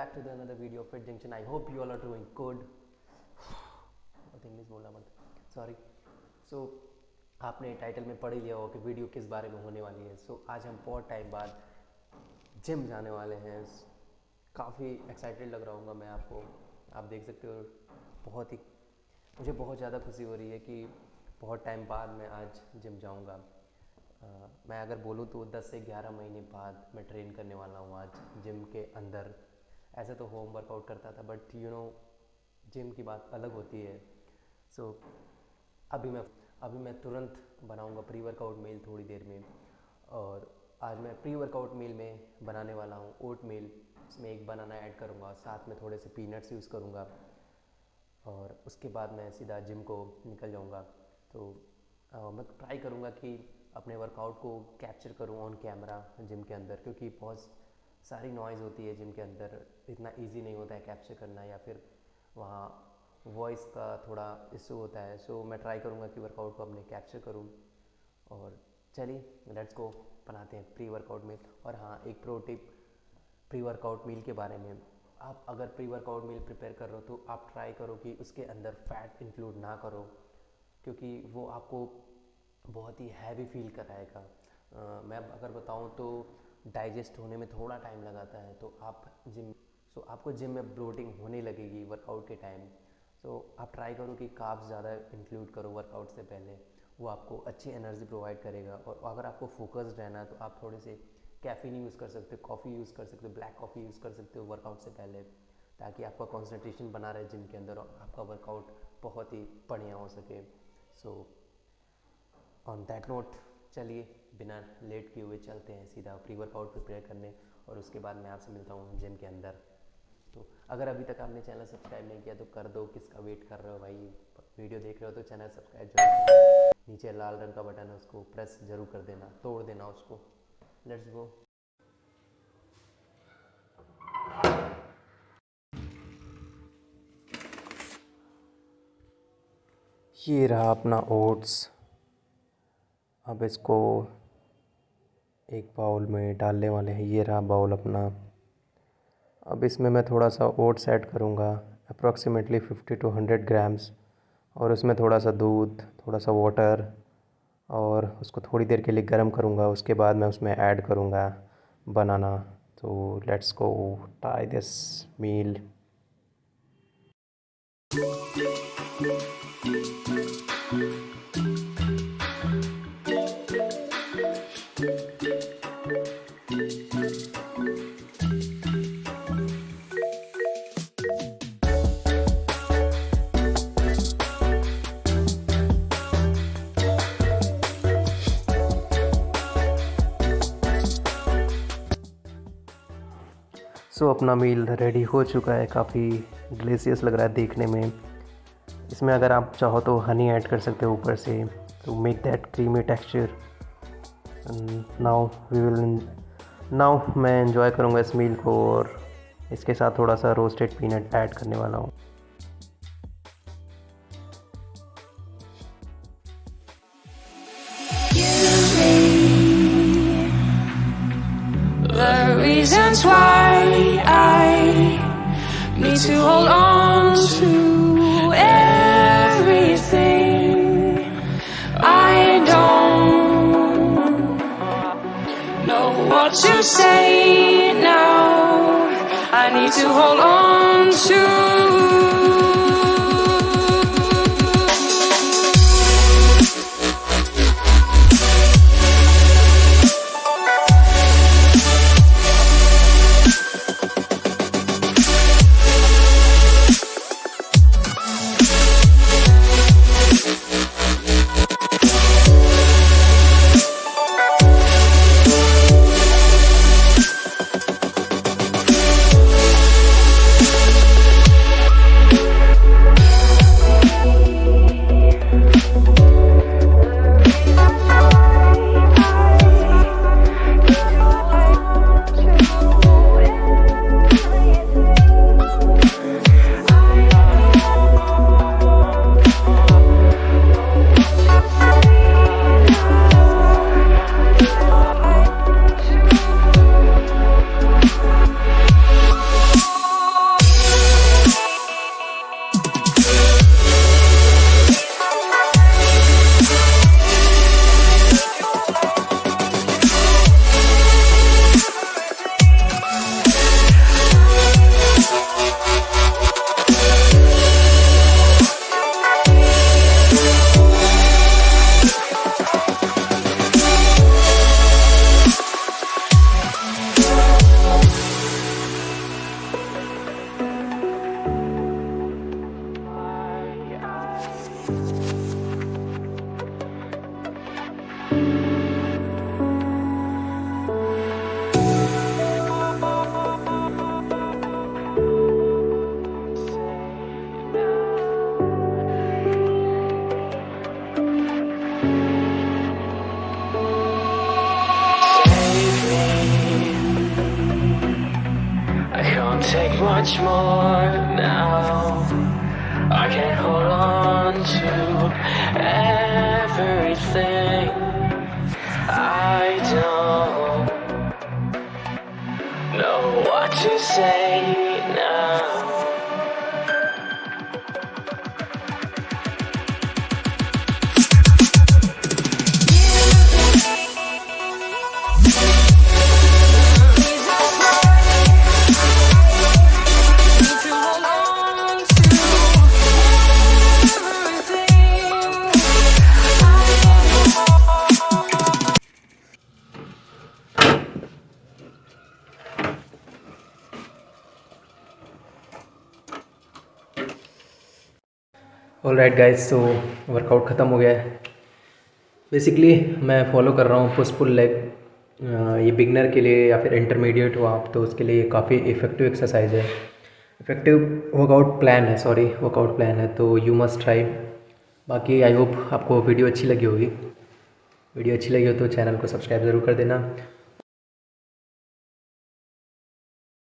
back to the another video of Fit Junction. I hope you all are doing good. बहुत English बोलना पड़ता, sorry. सो आपने title में पढ़ ही लिया होगा कि वीडियो किस बारे में होने वाली है. सो आज हम बहुत टाइम बाद जिम जाने वाले हैं. काफ़ी एक्साइटेड लग रहा हूँ मैं आपको. आप देख सकते हो मुझे बहुत ज़्यादा खुशी हो रही है कि बहुत टाइम बाद मैं आज जिम जाऊँगा. मैं अगर बोलूँ तो 10 से 11 महीने बाद मैं ट्रेन करने वाला हूँ आज जिम के अंदर. ऐसे तो होम वर्कआउट करता था, बट जिम की बात अलग होती है. सो अभी मैं तुरंत बनाऊँगा प्री वर्कआउट मील थोड़ी देर में. और आज मैं प्री वर्कआउट मील में बनाने वाला हूँ ओट मील. इसमें एक बनाना ऐड करूँगा, साथ में थोड़े से पीनट्स यूज़ करूँगा और उसके बाद मैं सीधा जिम को निकल जाऊँगा. तो मैं ट्राई करूँगा कि अपने वर्कआउट को कैप्चर करूँ ऑन कैमरा जिम के अंदर, क्योंकि बहुत सारी नॉइज़ होती है जिम के अंदर. इतना इजी नहीं होता है कैप्चर करना, या फिर वहाँ वॉइस का थोड़ा इशू होता है. सो मैं ट्राई करूँगा कि वर्कआउट को अपने कैप्चर करूँ. और चलिए लेट्स गो, बनाते हैं प्री वर्कआउट मील. और हाँ, एक pro tip pre workout meal के बारे में. आप अगर प्री वर्कआउट मील प्रिपेयर कर रहे हो तो आप ट्राई करो कि उसके अंदर फैट इंक्लूड ना करो, क्योंकि वो आपको बहुत ही हैवी फील कराएगा. मैं अगर बताऊं तो डाइजेस्ट होने में थोड़ा टाइम लगाता है. तो आपको जिम में ब्लोटिंग होने लगेगी वर्कआउट के टाइम. सो आप ट्राई करो कि कार्ब्स ज़्यादा इंक्लूड करो वर्कआउट से पहले. वो आपको अच्छी एनर्जी प्रोवाइड करेगा. और अगर आपको फोकस्ड रहना है तो आप थोड़े से कैफ़ीन यूज़ कर सकते हो, कॉफ़ी यूज़ कर सकते हो, ब्लैक कॉफ़ी यूज़ कर सकते हो वर्कआउट से पहले, ताकि आपका कंसंट्रेशन बना रहे जिम के अंदर और आपका वर्कआउट बहुत ही बढ़िया हो सके. सो ऑन दैट नोट, चलिए बिना लेट किए हुए चलते हैं सीधा प्री वर्कआउट प्रिपेयर करने. और उसके बाद मैं आपसे मिलता हूँ जिम के अंदर. तो अगर अभी तक आपने चैनल सब्सक्राइब नहीं किया तो कर दो. किसका वेट कर रहे हो भाई? वीडियो देख रहे हो तो चैनल सब्सक्राइब जरूर करो. नीचे लाल रंग का बटन है, उसको प्रेस जरूर कर देना, तोड़ देना उसको. Let's go. ये रहा अपना ओट्स. अब इसको एक बाउल में डालने वाले हैं. ये रहा बाउल अपना. अब इसमें मैं थोड़ा सा ओट्स ऐड करूँगा, अप्रॉक्सीमेटली 50 to 100 ग्राम्स. और उसमें थोड़ा सा दूध, थोड़ा सा वाटर, और उसको थोड़ी देर के लिए गर्म करूँगा. उसके बाद मैं उसमें ऐड करूँगा बनाना. तो let's go try this meal. So अपना मील रेडी हो चुका है. काफ़ी डिलीशियस लग रहा है देखने में. इसमें अगर आप चाहो तो हनी ऐड कर सकते हो ऊपर से, to make that creamy texture. Now मैं एंजॉय करूँगा इस मील को, और इसके साथ थोड़ा सा रोस्टेड पीनट ऐड करने वाला हूँ. Reasons why I need to hold on to everything. I don't know what to say now. I need to hold on to. Take much more now. I can't hold on to everything. I don't know what to say now. Alright guys, तो workout ख़त्म हो गया है। Basically मैं follow कर रहा हूँ push pull leg. ये बिगनर के लिए या फिर इंटरमीडिएट हो आप तो उसके लिए काफ़ी इफ़ेक्टिव एक्सरसाइज है, इफ़ेक्टिव वर्कआउट प्लान है, तो यू मस्ट ट्राई। बाकी आई होप आपको वीडियो अच्छी लगी होगी। वीडियो अच्छी लगी हो तो चैनल को सब्सक्राइब ज़रूर कर देना।